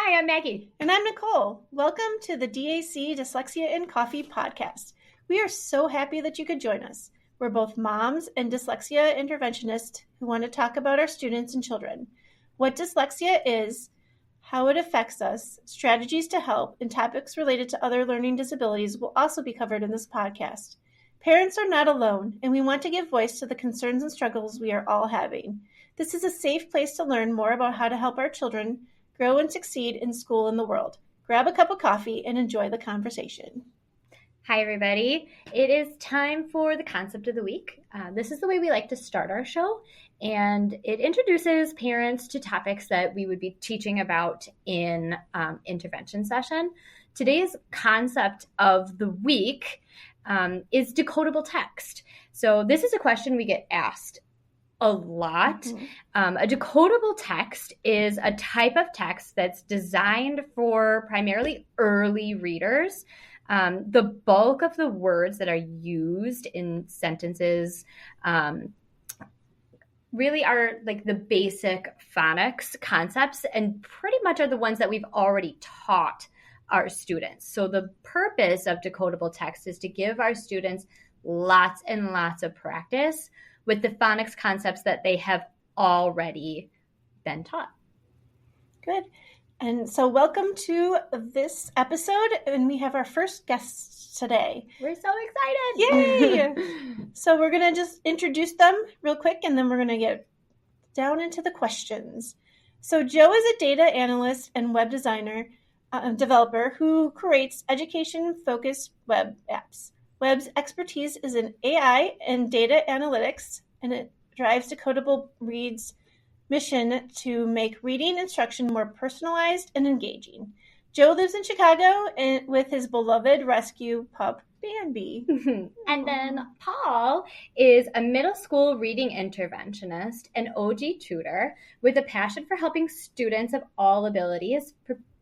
Hi, I'm Maggie. And I'm Nicole. Welcome to the DAC Dyslexia and Coffee podcast. We are so happy that you could join us. We're both moms and dyslexia interventionists who want to talk about our students and children, what dyslexia is, how it affects us, strategies to help, and topics related to other learning disabilities will also be covered in this podcast. Parents are not alone, and we want to give voice to the concerns and struggles we are all having. This is a safe place to learn more about how to help our children grow and succeed in school and the world. Grab a cup of coffee and enjoy the conversation. Hi, everybody. It is time for the concept of the week. This is the way we like to start our show, and it introduces parents to topics that we would be teaching about in intervention session. Today's concept of the week is decodable text. So this is a question we get asked a lot. A decodable text is a type of text that's designed for primarily early readers. The bulk of the words that are used in sentences really are like the basic phonics concepts and pretty much are the ones that we've already taught our students. So the purpose of decodable text is to give our students lots and lots of practice with the phonics concepts that they have already been taught. Good. And so welcome to this episode, and we have our first guests today. We're so excited. Yay! So we're going to just introduce them real quick, and then we're going to get down into the questions. So Joe is a data analyst and web developer who creates education-focused web apps. Web's expertise is in AI and data analytics, and it drives Decodable Reads' mission to make reading instruction more personalized and engaging. Joe lives in Chicago with his beloved rescue pup, Bambi. And then Paul is a middle school reading interventionist and OG tutor with a passion for helping students of all abilities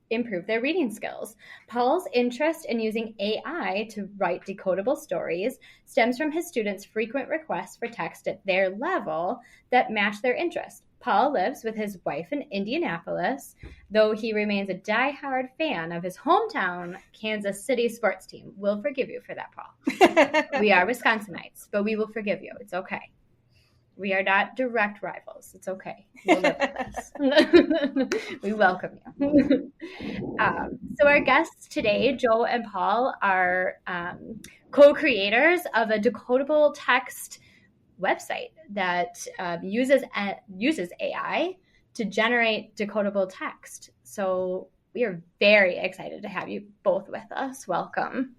improve their reading skills. Paul's interest in using AI to write decodable stories stems from his students' frequent requests for text at their level that match their interest. Paul lives with his wife in Indianapolis, though he remains a diehard fan of his hometown Kansas City sports team. We'll forgive you for that, Paul. We are Wisconsinites, but we will forgive you. It's okay. We are not direct rivals. It's okay. We'll live with this. We welcome you. So our guests today, Joe and Paul, are co-creators of a decodable text website that uses AI to generate decodable text. So we are very excited to have you both with us. Welcome.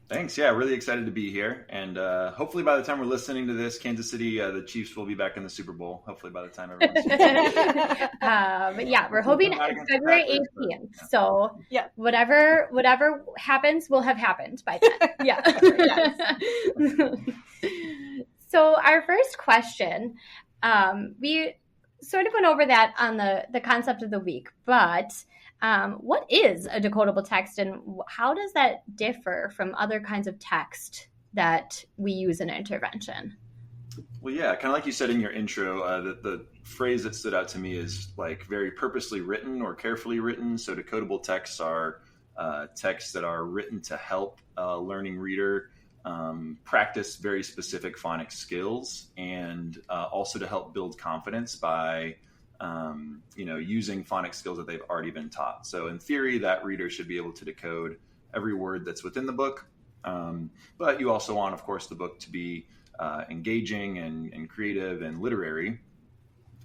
Thanks. Yeah, really excited to be here. And hopefully by the time we're listening to this, Kansas City, the Chiefs will be back in the Super Bowl. Hopefully by the time everyone's but yeah, we're hoping February 18th. Yeah. So yeah, whatever happens will have happened by then. Yeah. So our first question, we sort of went over that on the concept of the week, but what is a decodable text and how does that differ from other kinds of text that we use in intervention? Well, yeah, kind of like you said in your intro, the phrase that stood out to me is like very purposely written or carefully written. So decodable texts are texts that are written to help a learning reader practice very specific phonics skills and also to help build confidence by using phonics skills that they've already been taught. So in theory, that reader should be able to decode every word that's within the book. But you also want, of course, the book to be engaging and creative and literary.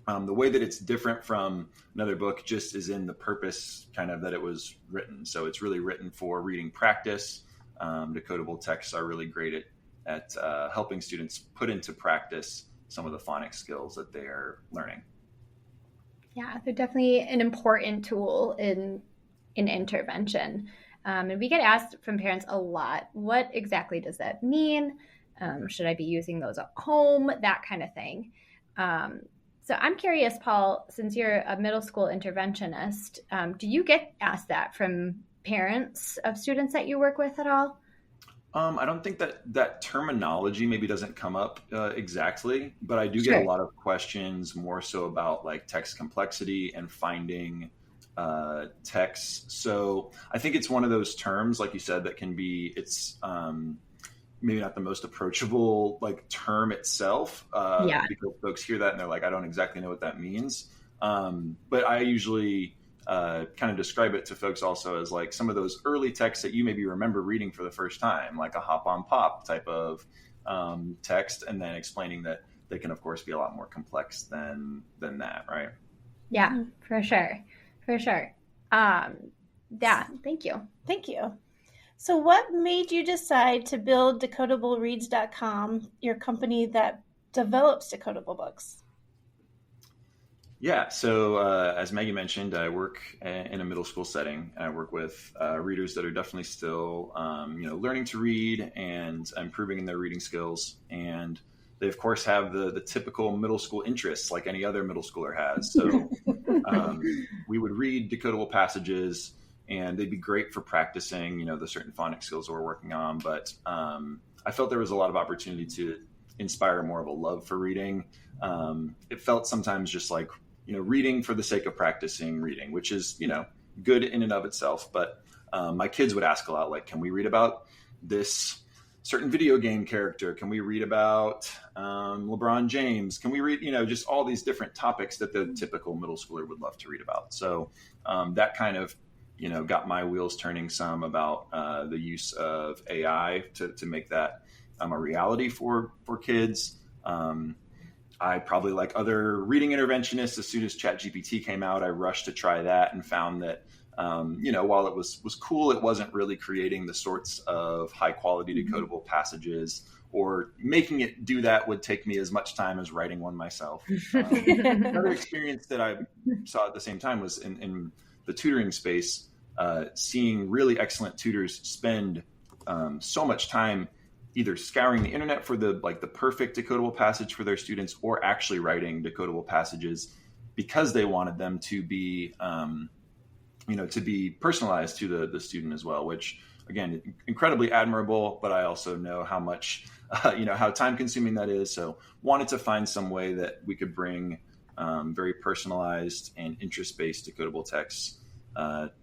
The way that it's different from another book just is in the purpose kind of that it was written. So it's really written for reading practice. Decodable texts are really great at helping students put into practice some of the phonics skills that they are learning. Yeah, they're definitely an important tool in intervention. And we get asked from parents a lot, what exactly does that mean? Should I be using those at home? That kind of thing. So I'm curious, Paul, since you're a middle school interventionist, do you get asked that from parents of students that you work with at all? I don't think that terminology maybe doesn't come up exactly, but I do get a lot of questions more so about like text complexity and finding texts. So I think it's one of those terms, like you said, that can be, it's maybe not the most approachable like term itself, because folks hear that and they're like, I don't exactly know what that means. But I usually kind of describe it to folks also as like some of those early texts that you maybe remember reading for the first time, like a hop on pop type of text, and then explaining that they can of course be a lot more complex than that, right? Yeah, for sure. Yeah, thank you. So what made you decide to build DecodableReads.com, your company that develops decodable books? Yeah, so as Maggie mentioned, I work in a middle school setting. I work with readers that are definitely still, learning to read and improving in their reading skills. And they, of course, have the typical middle school interests like any other middle schooler has. So we would read decodable passages, and they'd be great for practicing, the certain phonics skills that we're working on. But I felt there was a lot of opportunity to inspire more of a love for reading. It felt sometimes just like, reading for the sake of practicing reading, which is, good in and of itself. But my kids would ask a lot, like, can we read about this certain video game character? Can we read about LeBron James? Can we read, just all these different topics that the typical middle schooler would love to read about. So that kind of, got my wheels turning some about the use of AI to make that a reality for kids. I probably, like other reading interventionists, as soon as ChatGPT came out, I rushed to try that and found that, while it was cool, it wasn't really creating the sorts of high quality decodable passages, or making it do that would take me as much time as writing one myself. Another experience that I saw at the same time was in the tutoring space, seeing really excellent tutors spend so much time either scouring the internet for the perfect decodable passage for their students, or actually writing decodable passages because they wanted them to be, to be personalized to the student as well, which again, incredibly admirable, but I also know how much, how time consuming that is. So wanted to find some way that we could bring very personalized and interest-based decodable texts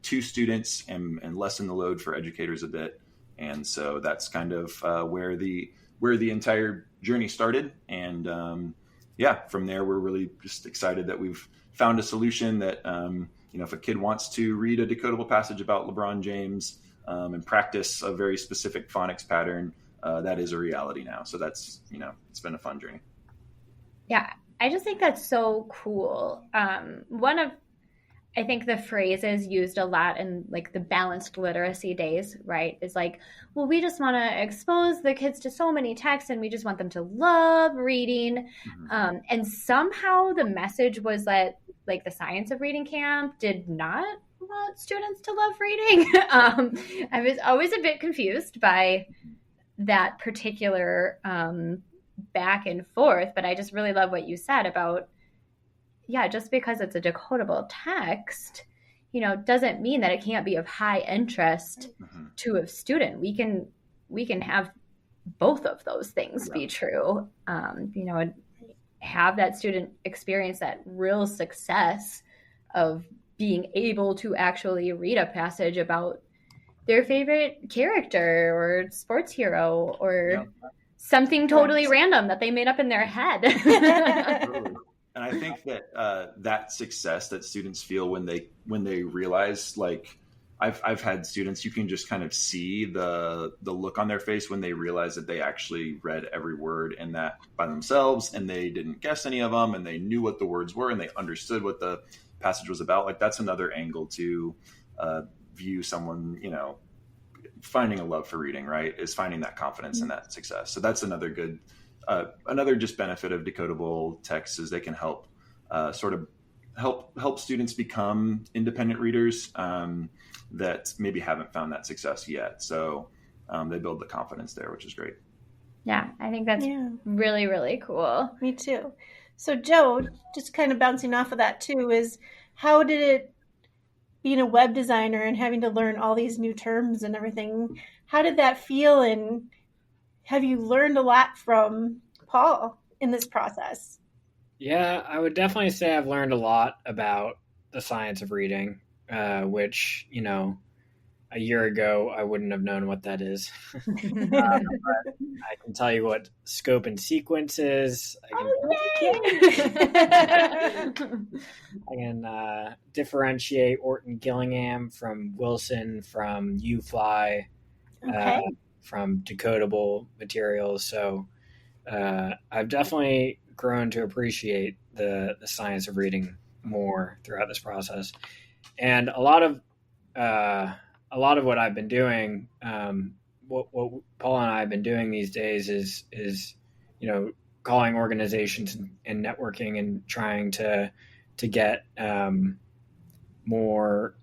to students and lessen the load for educators a bit. And so that's kind of where the entire journey started. And from there, we're really just excited that we've found a solution that, if a kid wants to read a decodable passage about LeBron James and practice a very specific phonics pattern, that is a reality now. So that's, it's been a fun journey. Yeah, I just think that's so cool. I think the phrases used a lot in like the balanced literacy days, right? Is like, well, we just want to expose the kids to so many texts and we just want them to love reading. Mm-hmm. And somehow the message was that like the Science of Reading camp did not want students to love reading. I was always a bit confused by that particular back and forth, but I just really love what you said about, just because it's a decodable text, doesn't mean that it can't be of high interest to a student. We can have both of those things be true, and have that student experience that real success of being able to actually read a passage about their favorite character or sports hero or something totally random that they made up in their head. And I think that that success that students feel when they realize, like, I've had students, you can just kind of see the look on their face when they realize that they actually read every word in that by themselves, and they didn't guess any of them, and they knew what the words were, and they understood what the passage was about. Like, that's another angle to view someone, finding a love for reading, right? Is finding that confidence and that success. So that's another good. Another just benefit of decodable texts is they can help help students become independent readers that maybe haven't found that success yet. So they build the confidence there, which is great. Yeah, I think that's really, really cool. Me too. So Joe, just kind of bouncing off of that too, is how did it, being a web designer and having to learn all these new terms and everything, how did that feel, and have you learned a lot from Paul in this process? Yeah, I would definitely say I've learned a lot about the science of reading. which, a year ago, I wouldn't have known what that is. But I can tell you what scope and sequence is. I can differentiate Orton Gillingham from Wilson, from UFly, from decodable materials. So I've definitely grown to appreciate the science of reading more throughout this process. And a lot of what I've been doing, what Paul and I have been doing these days is calling organizations and networking and trying to get more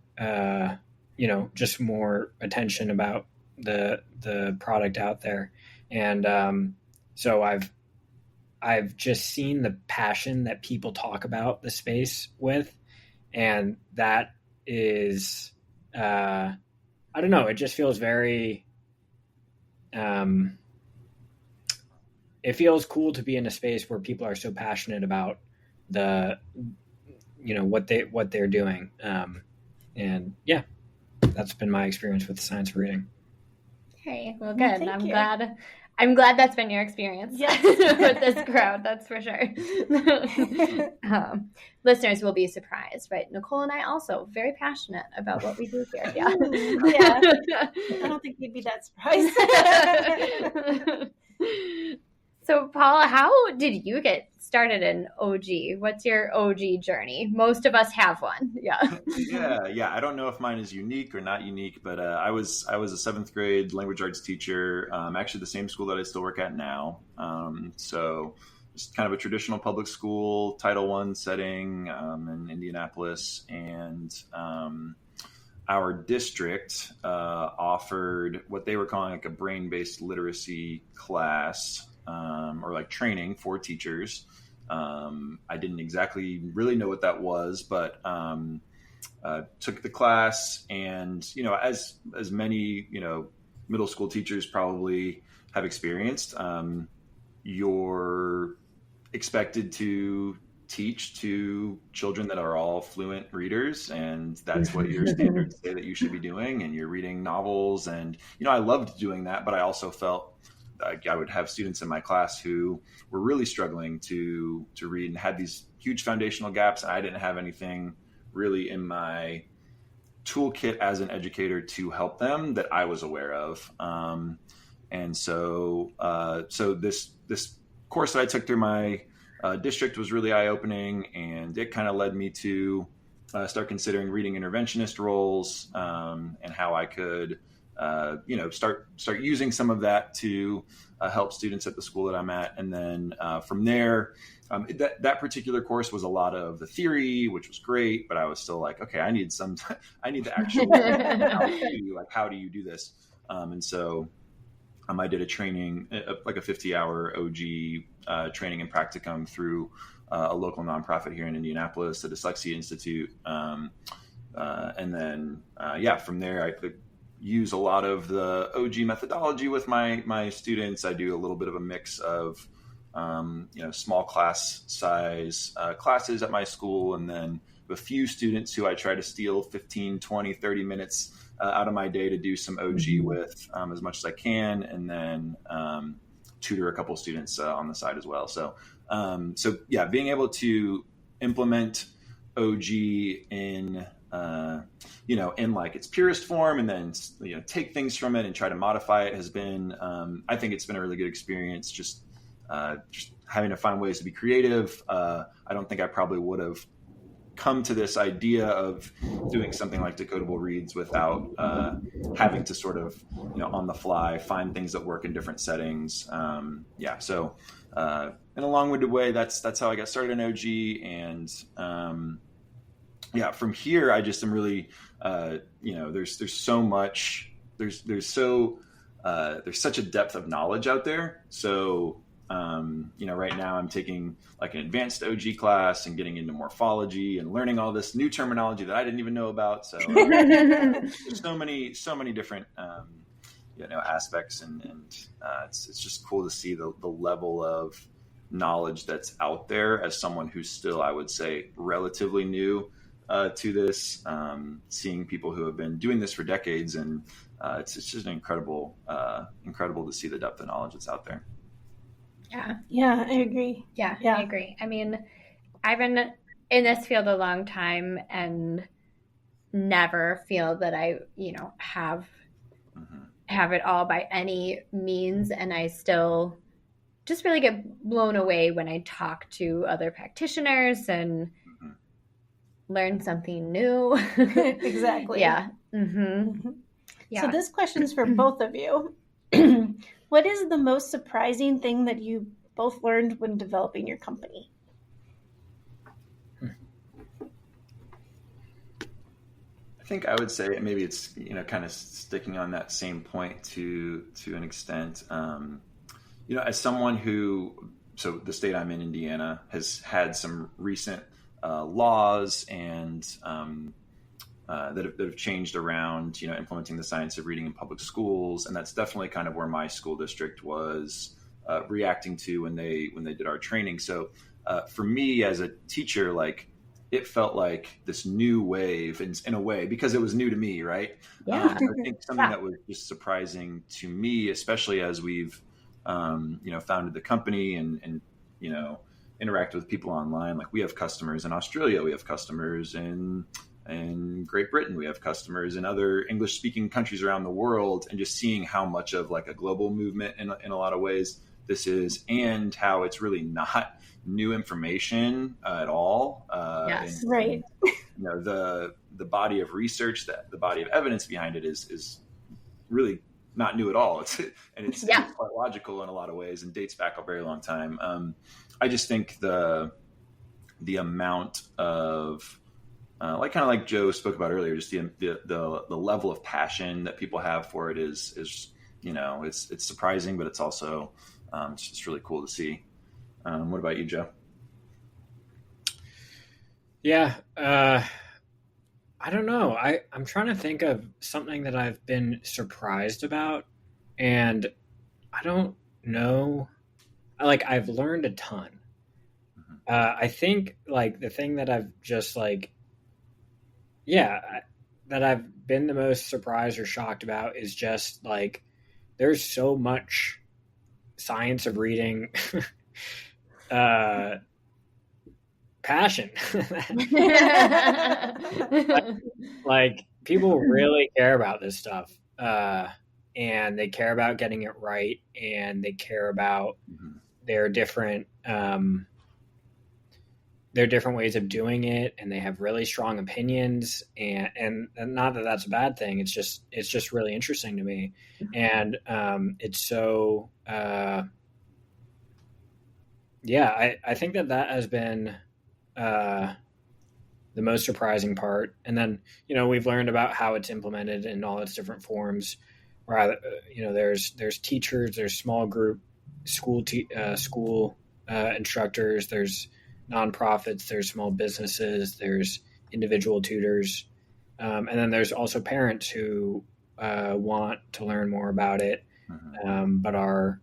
just more attention about the product out there. And so I've just seen the passion that people talk about the space with, and that is I don't know, it just feels very it feels cool to be in a space where people are so passionate about what they're doing. And yeah, that's been my experience with the science of reading. Okay, well, good. I'm glad that's been your experience with this crowd. That's for sure. Listeners will be surprised, right? Nicole and I also very passionate about what we do here. Yeah. I don't think you'd be that surprised. So, Paul, how did you get started in OG? What's your OG journey? Most of us have one. Yeah. I don't know if mine is unique or not unique, but I was a seventh grade language arts teacher, actually the same school that I still work at now. So just kind of a traditional public school, Title I setting in Indianapolis, and our district offered what they were calling like a brain-based literacy class. Or like training for teachers. I didn't exactly really know what that was, but took the class, and as many middle school teachers probably have experienced, you're expected to teach to children that are all fluent readers, and that's what your standards say that you should be doing, and you're reading novels, and I loved doing that, but I also felt I would have students in my class who were really struggling to read and had these huge foundational gaps. And I didn't have anything really in my toolkit as an educator to help them that I was aware of. And so this course that I took through my district was really eye-opening, and it kind of led me to start considering reading interventionist roles, and how I could start using some of that to help students at the school that I'm at. And then from there, that particular course was a lot of the theory, which was great, but I was still like, okay, I need the actual, how do you do this? And so I did a training, like a 50-hour OG training and practicum through a local nonprofit here in Indianapolis, the Dyslexia Institute. And then, from there, I could use a lot of the OG methodology with my students. I do a little bit of a mix of, small class size classes at my school, and then a few students who I try to steal 15, 20, 30 minutes out of my day to do some OG with as much as I can, and then tutor a couple students on the side as well. So being able to implement OG in in like its purest form, and then take things from it and try to modify it has been, I think it's been a really good experience. Just having to find ways to be creative. I don't think I probably would have come to this idea of doing something like Decodable Reads without having to sort of on the fly find things that work in different settings. So in a long-winded way, that's how I got started in OG, and from here, I just am really, there's so much, there's such a depth of knowledge out there. So, right now I'm taking like an advanced OG class and getting into morphology and learning all this new terminology that I didn't even know about. So there's so many different, aspects, and it's just cool to see the level of knowledge that's out there as someone who's still, I would say, relatively new. to this, seeing people who have been doing this for decades, and it's just incredible to see the depth of knowledge that's out there. Yeah, I agree. Yeah, I agree. I mean, I've been in this field a long time and never feel that I, have it all by any means. And I still just really get blown away when I talk to other practitioners and learn something new. Exactly. Yeah. Yeah. So this question's for both of you. What is the most surprising thing that you both learned when developing your company? I think I would say, maybe it's, kind of sticking on that same point to an extent, as someone so the state I'm in, Indiana, has had some recent laws and that have changed around, implementing the science of reading in public schools. And that's definitely kind of where my school district was reacting to when they did our training. So for me as a teacher, it felt like this new wave in a way, because it was new to me, right? Yeah. I think something that was just surprising to me, especially as we've, founded the company and interacted with people online. Like, we have customers in Australia, we have customers in Great Britain, we have customers in other English-speaking countries around the world, and just seeing how much of a global movement in a lot of ways this is, and how it's really not new information at all. Yes, right. The body of research, the body of evidence behind it is really not new at all. It's quite logical in a lot of ways and dates back a very long time. I just think the amount of kind of Joe spoke about earlier, just the level of passion that people have for it is it's surprising, but it's also it's just really cool to see. What about you, Joe? Yeah, I don't know. I'm trying to think of something that I've been surprised about, and I don't know. I've learned a ton. I think the thing that I've just that I've been the most surprised or shocked about is just there's so much science of reading passion. People really care about this stuff, and they care about getting it right, and they care about their different ways of doing it, and they have really strong opinions, and not that that's a bad thing. It's just really interesting to me, and it's so I think that has been the most surprising part. And then we've learned about how it's implemented in all its different forms. Where there's teachers, there's small group school instructors, there's nonprofits, there's small businesses, there's individual tutors, and then there's also parents who want to learn more about it, but are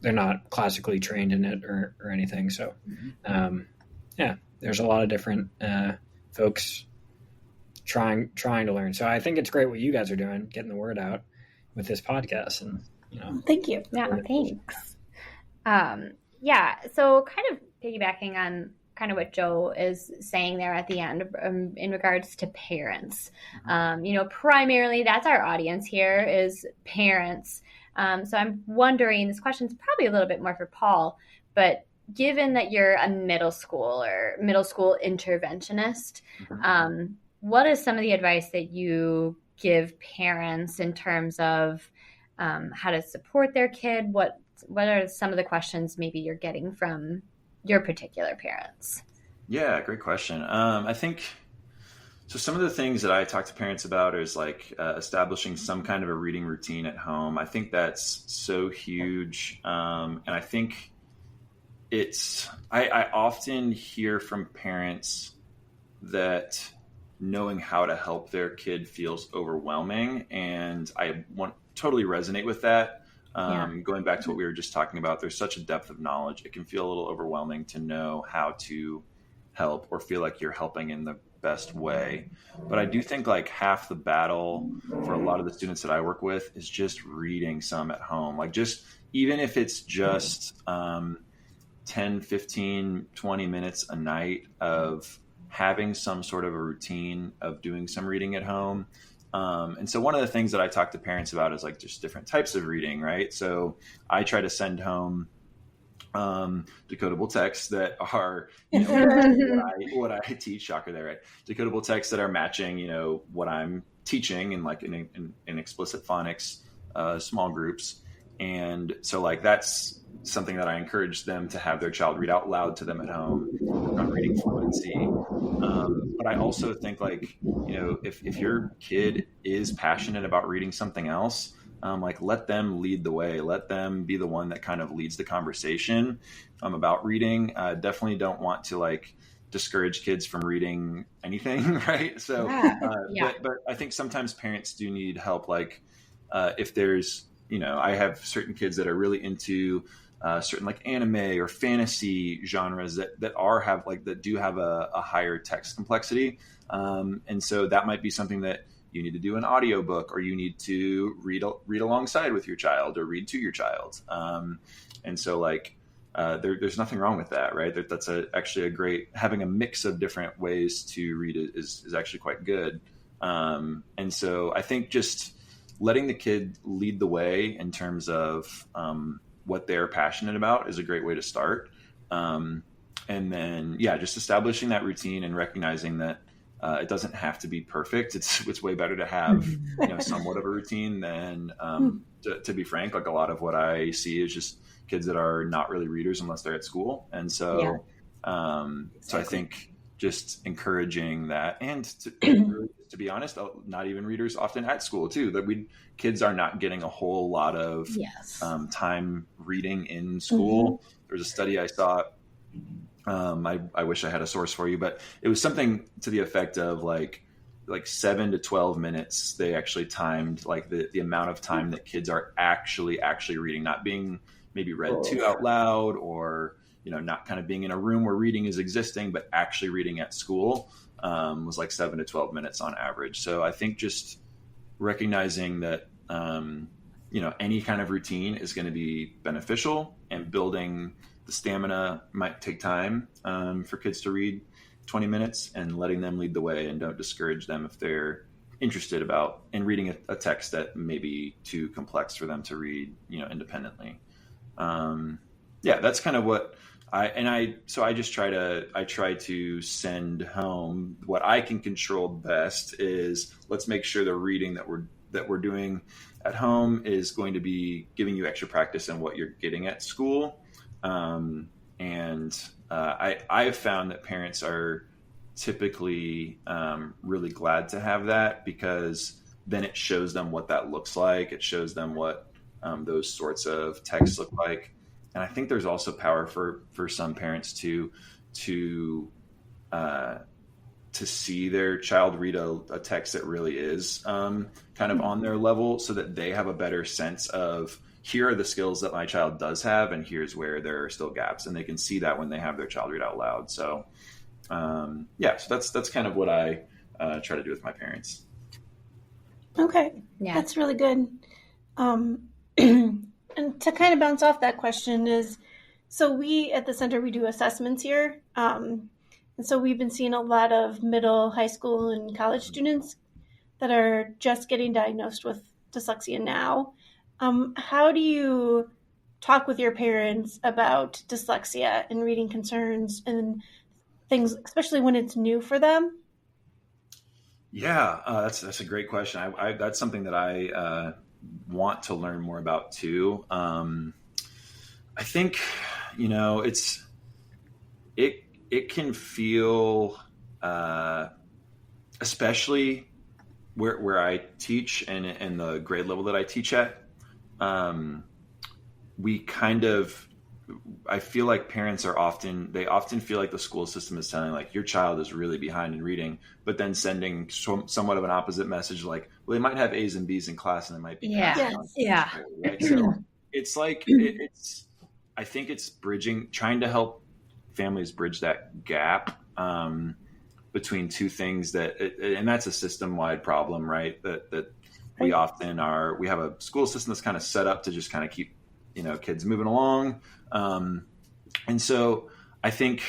they're not classically trained in it or anything. So there's a lot of different folks trying to learn. So I think it's great what you guys are doing, getting the word out with this podcast, and Thank you. Yeah, thanks. So kind of piggybacking on kind of what Joe is saying there at the end in regards to parents. Primarily that's our audience here is parents. So I'm wondering, this question is probably a little bit more for Paul, but given that you're a middle school interventionist, what is some of the advice that you give parents in terms of how to support their kid? What are some of the questions maybe you're getting from your particular parents? Yeah, great question. I think so. Some of the things that I talk to parents about is establishing some kind of a reading routine at home. I think that's so huge. And I think I often hear from parents that knowing how to help their kid feels overwhelming. And I totally resonate with that. Going back to what we were just talking about, there's such a depth of knowledge. It can feel a little overwhelming to know how to help or feel like you're helping in the best way. But I do think like half the battle for a lot of the students that I work with is just reading some at home. Like just, even if it's just 10, 15, 20 minutes a night of having some sort of a routine of doing some reading at home. And so one of the things that I talk to parents about is like just different types of reading, right? So I try to send home decodable texts that are, you know, what I teach. Shocker there, right? Decodable texts that are matching, you know, what I'm teaching in like in explicit phonics, small groups. And so like that's something that I encourage them to have their child read out loud to them at home, work on reading fluency. But I also think like, you know, if your kid is passionate about reading something else, like let them lead the way, let them be the one that kind of leads the conversation about reading. Definitely don't want to like discourage kids from reading anything, right? So, but I think sometimes parents do need help. Like if there's, you know, I have certain kids that are really into certain like anime or fantasy genres that do have a higher text complexity. And so that might be something that you need to do an audiobook, or you need to read alongside with your child or read to your child. And so like, there's nothing wrong with that, right? That's actually a great, having a mix of different ways to read is actually quite good. And so I think just letting the kid lead the way in terms of, what they're passionate about is a great way to start. And then, just establishing that routine and recognizing that, it doesn't have to be perfect. It's way better to have, you know, somewhat of a routine than, to be frank, like a lot of what I see is just kids that are not really readers unless they're at school. And so, so I think just encouraging that, and to be honest, not even readers often at school too, that kids are not getting a whole lot of time reading in school. There was a study I saw, I wish I had a source for you, but it was something to the effect of like 7 to 12 minutes. They actually timed like the amount of time that kids are actually reading, not being maybe read to out loud, or, you know, not kind of being in a room where reading is existing, but actually reading at school, was like 7 to 12 minutes on average. So I think just recognizing that, you know, any kind of routine is going to be beneficial, and building the stamina might take time, for kids to read 20 minutes, and letting them lead the way, and don't discourage them if they're interested in reading a text that may be too complex for them to read, you know, independently. That's kind of what I try to send home. What I can control best is, let's make sure the reading that we're doing at home is going to be giving you extra practice in what you're getting at school. I've found that parents are typically really glad to have that, because then it shows them what that looks like. It shows them what those sorts of texts look like. And I think there's also power for some parents to see their child read a text that really is kind of on their level, so that they have a better sense of, here are the skills that my child does have, and here's where there are still gaps, and they can see that when they have their child read out loud. So, so that's kind of what I try to do with my parents. Okay. Yeah. That's really good. And to kind of bounce off that question is, so we at the center, we do assessments here. And so we've been seeing a lot of middle, high school, and college students that are just getting diagnosed with dyslexia now. How do you talk with your parents about dyslexia and reading concerns and things, especially when it's new for them? Yeah, that's a great question. That's something that I want to learn more about too. I think, you know, it can feel, especially where I teach and the grade level that I teach at, I feel like parents often feel like the school system is telling, like, your child is really behind in reading, but then sending somewhat of an opposite message, like, well, they might have A's and B's in class and they might be. Right? So it's like, I think it's trying to help families bridge that gap between two things and that's a system-wide problem, right? That we often we have a school system that's kind of set up to just kind of keep, kids moving along. And so I think,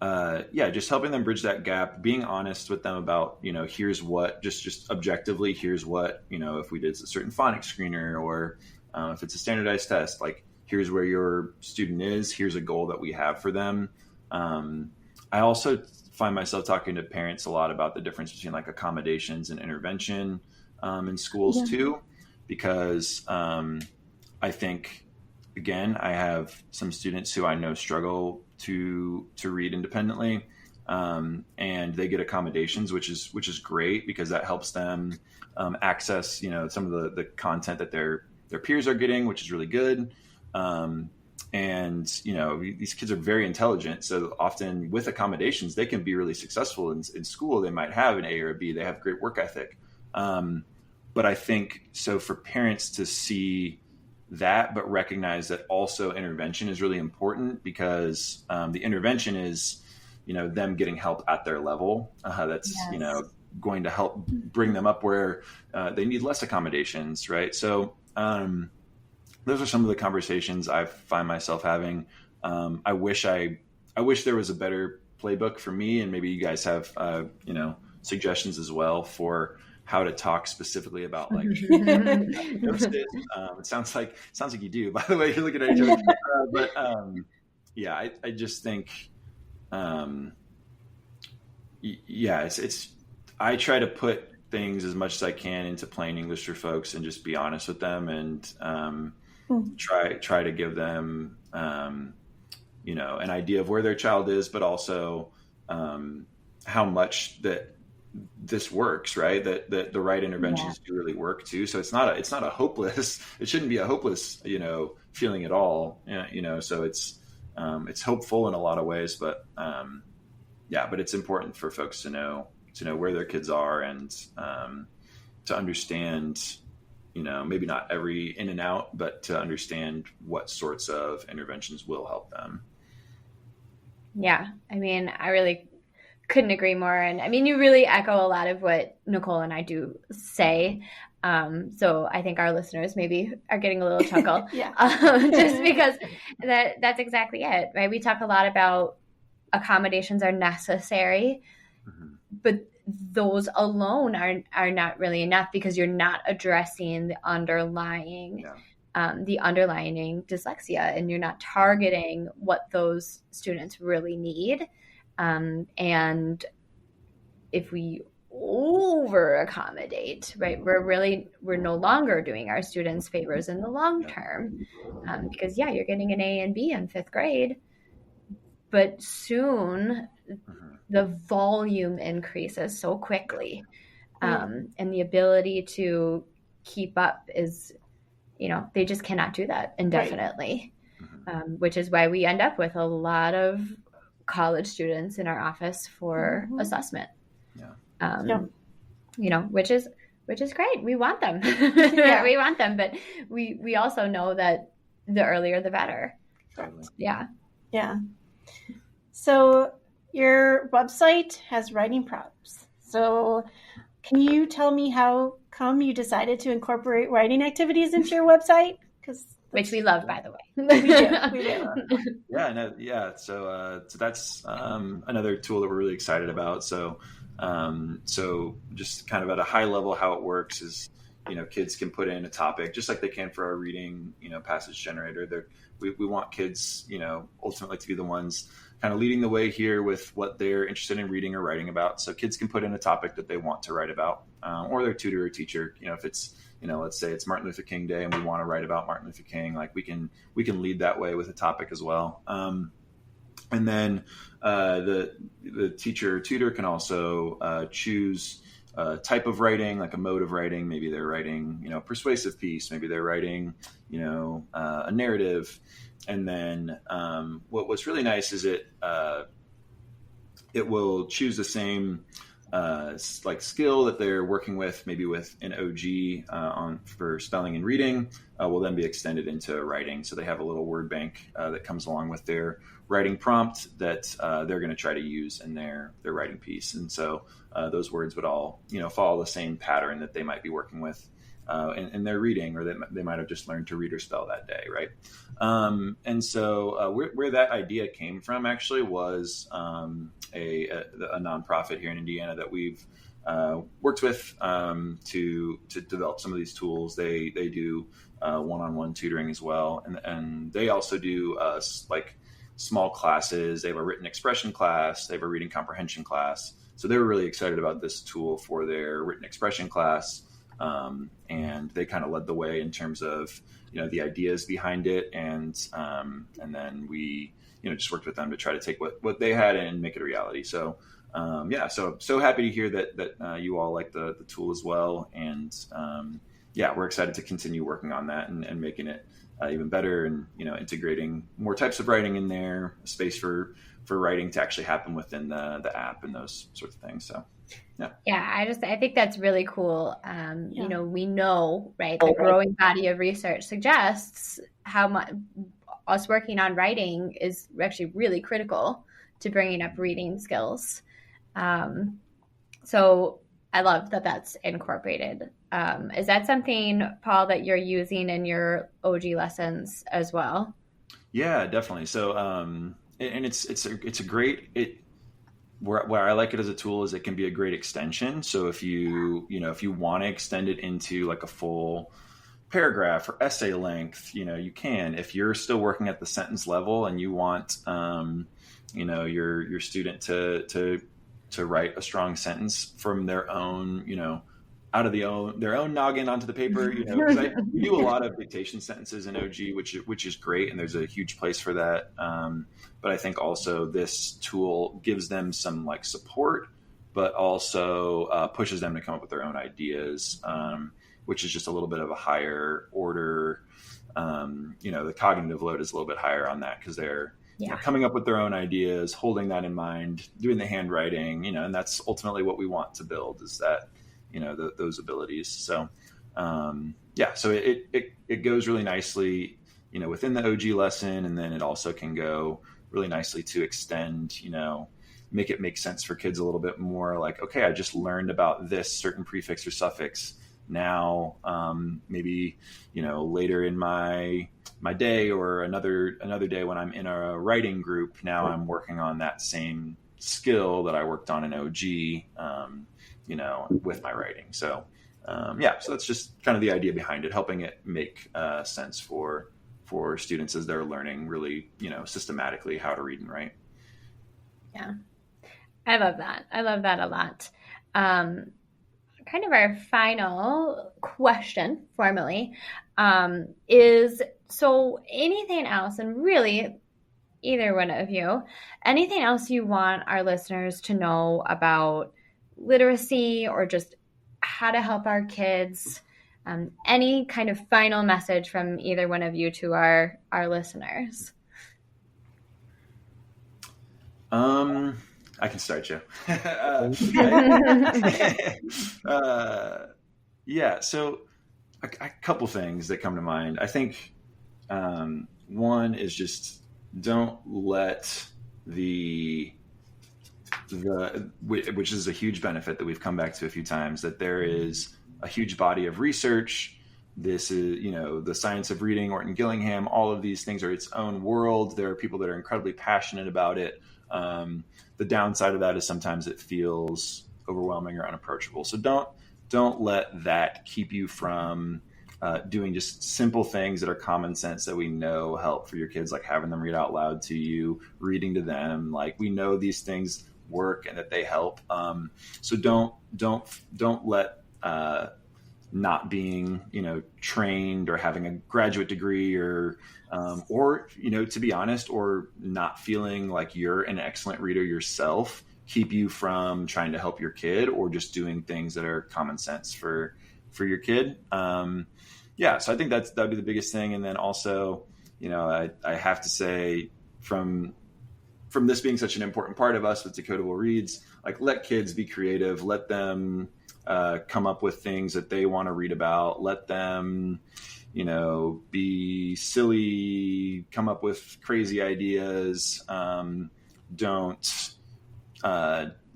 just helping them bridge that gap, being honest with them about, here's what, just objectively, here's what, if we did a certain phonics screener, or if it's a standardized test, like here's where your student is, here's a goal that we have for them. I also find myself talking to parents a lot about the difference between like accommodations and intervention in schools too, because I think, again, I have some students who I know struggle to read independently, and they get accommodations, which is great because that helps them access, some of the content that their peers are getting, which is really good. And these kids are very intelligent, so often with accommodations, they can be really successful in school. They might have an A or a B. They have great work ethic. But I think so for parents to see that, but recognize that also intervention is really important, because the intervention is, them getting help at their level. That's, going to help bring them up where they need less accommodations, right? So those are some of the conversations I find myself having. I wish there was a better playbook for me, and maybe you guys have, suggestions as well for how to talk specifically about like doses. It sounds like you do, by the way, you're looking at each other. But I just think, I try to put things as much as I can into plain English for folks and just be honest with them, and try to give them, an idea of where their child is, but also how much that this works, right? That the right interventions do really work too. So it's not a hopeless, it shouldn't be a hopeless, feeling at all. So it's hopeful in a lot of ways, but but it's important for folks to know where their kids are, and to understand, maybe not every in and out, but to understand what sorts of interventions will help them. Yeah. I mean, I really couldn't agree more. And I mean, you really echo a lot of what Nicole and I do say. So I think our listeners maybe are getting a little chuckle, just because that's exactly it, right? We talk a lot about accommodations are necessary, but those alone are not really enough, because you're not addressing the underlying dyslexia, and you're not targeting what those students really need. And if we over accommodate, right, we're no longer doing our students favors in the long term, because you're getting an A and B in 5th grade, but soon the volume increases so quickly, and the ability to keep up is, they just cannot do that indefinitely, which is why we end up with a lot of college students in our office for assessment. Which is great. We want them. We want them, but we also know that the earlier the better. Yeah. So your website has writing prompts. So can you tell me how come you decided to incorporate writing activities into your website? Which we love, by the way. We do. So that's another tool that we're really excited about. So just kind of at a high level, how it works is, kids can put in a topic just like they can for our reading, passage generator. We want kids, ultimately to be the ones kind of leading the way here with what they're interested in reading or writing about. So kids can put in a topic that they want to write about, or their tutor or teacher, if it's, let's say it's Martin Luther King Day and we want to write about Martin Luther King, like we can lead that way with a topic as well. And then the teacher or tutor can also choose a type of writing, like a mode of writing. Maybe they're writing, a persuasive piece. Maybe they're writing, a narrative. And then what's really nice is it will choose the same like skill that they're working with, maybe with an OG for spelling and reading, will then be extended into writing. So they have a little word bank that comes along with their writing prompt that they're going to try to use in their writing piece. And so those words would all, follow the same pattern that they might be working with in their reading, or they might have just learned to read or spell that day, right? And so where that idea came from actually was a nonprofit here in Indiana that we've worked with to develop some of these tools. They do one-on-one tutoring as well, and they also do like small classes. They have a written expression class. They have a reading comprehension class. So they were really excited about this tool for their written expression class. And they kind of led the way in terms of, the ideas behind it. And then we, just worked with them to try to take what they had and make it a reality. So, so happy to hear that you all like the tool as well. And, we're excited to continue working on that and making it even better, and, integrating more types of writing in there, a space for writing to actually happen within the app and those sorts of things. So, I think that's really cool. We know, right, the growing body of research suggests how much us working on writing is actually really critical to bringing up reading skills. So I love that that's incorporated. Is that something, Paul, that you're using in your OG lessons as well? Yeah, definitely. So, and it's a great, where I like it as a tool is it can be a great extension. So if you want to extend it into like a full paragraph or essay length, you can. If you're still working at the sentence level and you want, your student to write a strong sentence from their own, out of their own noggin onto the paper, because we do a lot of dictation sentences in OG, which is great, and there's a huge place for that. But I think also this tool gives them some like support, but also pushes them to come up with their own ideas, which is just a little bit of a higher order. The cognitive load is a little bit higher on that because they're coming up with their own ideas, holding that in mind, doing the handwriting, and that's ultimately what we want to build, is that, those abilities. So, so it goes really nicely, within the OG lesson. And then it also can go really nicely to extend, make it make sense for kids a little bit more, like, okay, I just learned about this certain prefix or suffix. Now, maybe, later in my day, or another day when I'm in a writing group, now I'm working on that same skill that I worked on in OG, with my writing. So, so that's just kind of the idea behind it, helping it make sense for students as they're learning really, systematically how to read and write. Yeah. I love that. I love that a lot. Kind of our final question formally is, so anything else, and really either one of you, anything else you want our listeners to know about literacy, or just how to help our kids, any kind of final message from either one of you to our listeners? I can start, Joe. So a couple things that come to mind. I think one is just don't let which is a huge benefit that we've come back to a few times, that there is a huge body of research. This is, the science of reading, Orton Gillingham, all of these things are its own world. There are people that are incredibly passionate about it. The downside of that is sometimes it feels overwhelming or unapproachable. So don't let that keep you from doing just simple things that are common sense that we know help for your kids, like having them read out loud to you, reading to them. Like, we know these things work and that they help. So don't let not being, trained or having a graduate degree or to be honest, or not feeling like you're an excellent reader yourself, keep you from trying to help your kid or just doing things that are common sense for your kid. So I think that'd be the biggest thing. And then also, I have to say, from this being such an important part of us with Decodable Reads, like let kids be creative, let them come up with things that they want to read about, let them, be silly, come up with crazy ideas.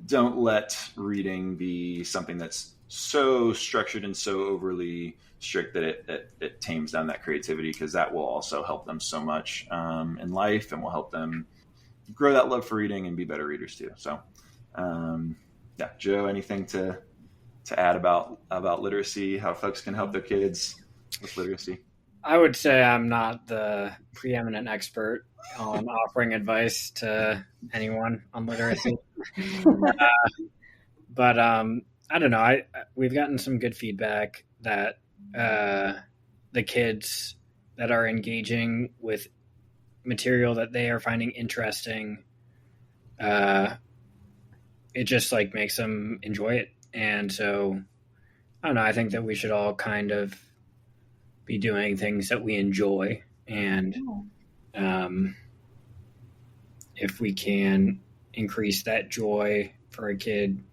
Don't let reading be something that's so structured and so overly strict that it tames down that creativity, because that will also help them so much in life, and will help them grow that love for reading and be better readers too. So, Joe, anything to add about literacy, how folks can help their kids with literacy? I would say I'm not the preeminent expert on offering advice to anyone on literacy. But I don't know. We've gotten some good feedback that the kids that are engaging with material that they are finding interesting, it just like makes them enjoy it. And so, I don't know, I think that we should all kind of be doing things that we enjoy. And if we can increase that joy for a kid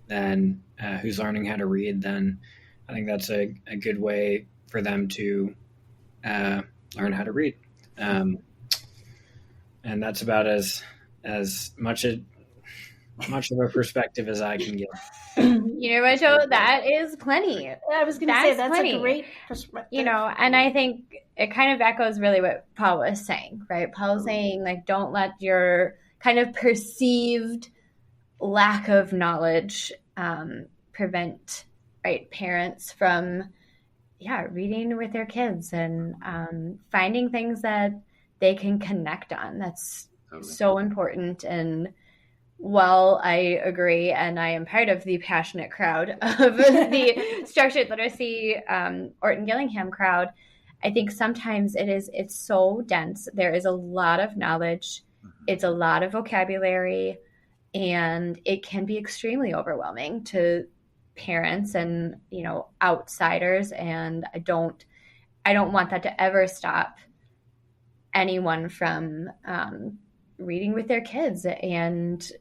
then who's learning how to read, then I think that's a good way for them to learn how to read. And that's about as much of a perspective as I can give. You know what, Joe? That is plenty. I was going to say that's plenty. A great perspective. And I think it kind of echoes really what Paul was saying, right? Paul was saying, like, don't let your kind of perceived lack of knowledge prevent, right, parents from, reading with their kids and finding things that they can connect on. That's so important. And while I agree, and I am part of the passionate crowd of the structured literacy Orton Gillingham crowd, I think sometimes it's so dense. There is a lot of knowledge. It's a lot of vocabulary, and it can be extremely overwhelming to parents and, outsiders. And I don't want that to ever stop anyone from reading with their kids. And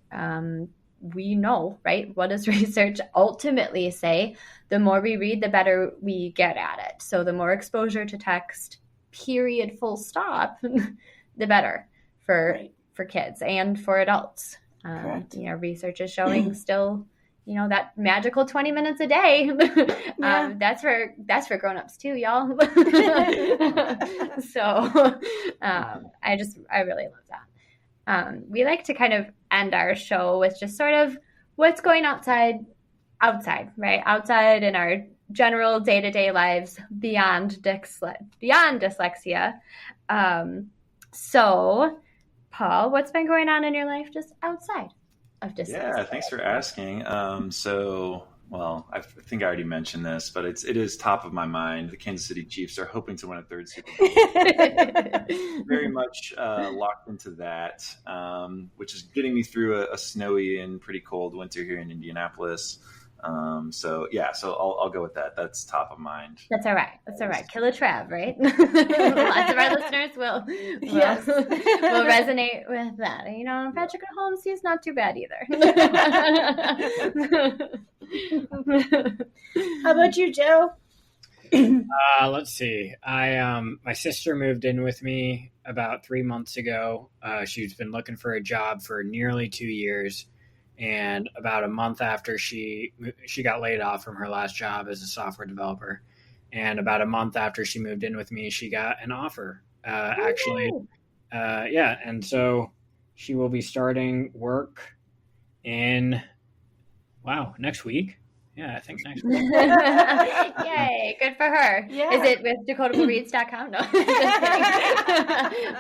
we know, right? What does research ultimately say? The more we read, the better we get at it. So the more exposure to text, period, full stop, the better for kids and for adults. Research is showing still, that magical 20 minutes a day. That's for grown-ups too, y'all. So I really love that. We like to kind of end our show with just sort of what's going outside, right? Outside in our general day-to-day lives beyond dyslexia. So, Paul, what's been going on in your life just outside of dyslexia? Yeah, thanks for asking. I think I already mentioned this, but it is top of my mind. The Kansas City Chiefs are hoping to win a third Super Bowl. Very much locked into that, which is getting me through a snowy and pretty cold winter here in Indianapolis. So I'll go with that. That's top of mind. That's all right. Kill a Trav, right? Lots of our listeners will resonate with that. Patrick Mahomes, he's not too bad either. How about you, Joe? Let's see. My sister moved in with me about 3 months ago. She's been looking for a job for nearly 2 years. And about a month after she got laid off from her last job as a software developer, and about a month after she moved in with me, she got an offer. And so she will be starting work in next week. Yeah, I think next week. Yay, good for her. Yeah. Is it with DecodableReads.com? No,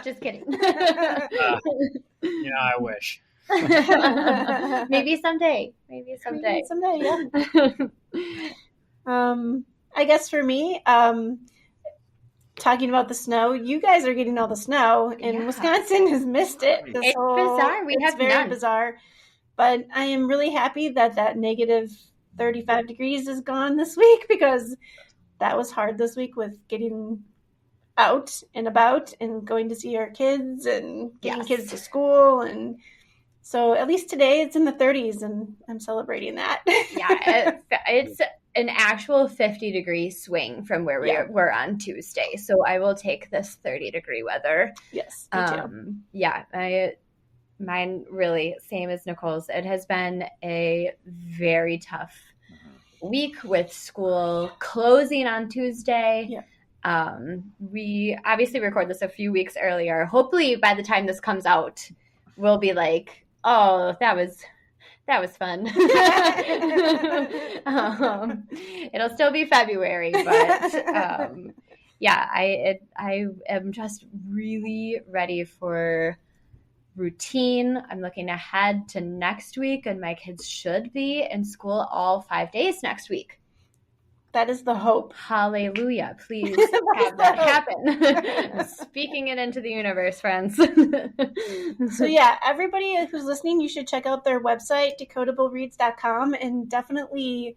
just kidding. I wish. Maybe someday, yeah. I guess for me, talking about the snow, you guys are getting all the snow, and Wisconsin has missed it. It's bizarre. It's very bizarre, but I am really happy that negative 35 degrees is gone this week, because that was hard this week with getting out and about and going to see our kids and getting kids to school. And So at least today it's in the 30s, and I'm celebrating that. Yeah, it's an actual 50-degree swing from where we were on Tuesday. So I will take this 30-degree weather. Yes, me too. Yeah, mine really, same as Nicole's. It has been a very tough week with school closing on Tuesday. Yeah. We obviously record this a few weeks earlier. Hopefully by the time this comes out, we'll be like, oh, that was fun. It'll still be February, but yeah, I am just really ready for routine. I'm looking ahead to next week, and my kids should be in school all 5 days next week. That is the hope. Hallelujah. Please have that happen. Speaking it into the universe, friends. So yeah, everybody who's listening, you should check out their website, decodablereads.com, and definitely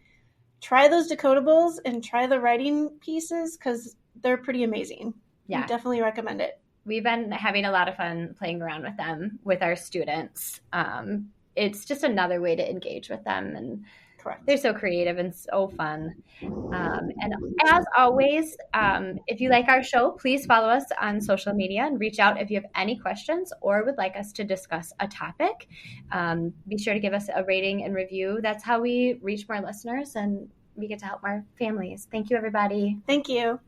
try those decodables and try the writing pieces because they're pretty amazing. Yeah. We definitely recommend it. We've been having a lot of fun playing around with them, with our students. It's just another way to engage with them, and correct. They're so creative and so fun. And as always, if you like our show, please follow us on social media and reach out if you have any questions or would like us to discuss a topic. Be sure to give us a rating and review. That's how we reach more listeners and we get to help more families. Thank you, everybody. Thank you.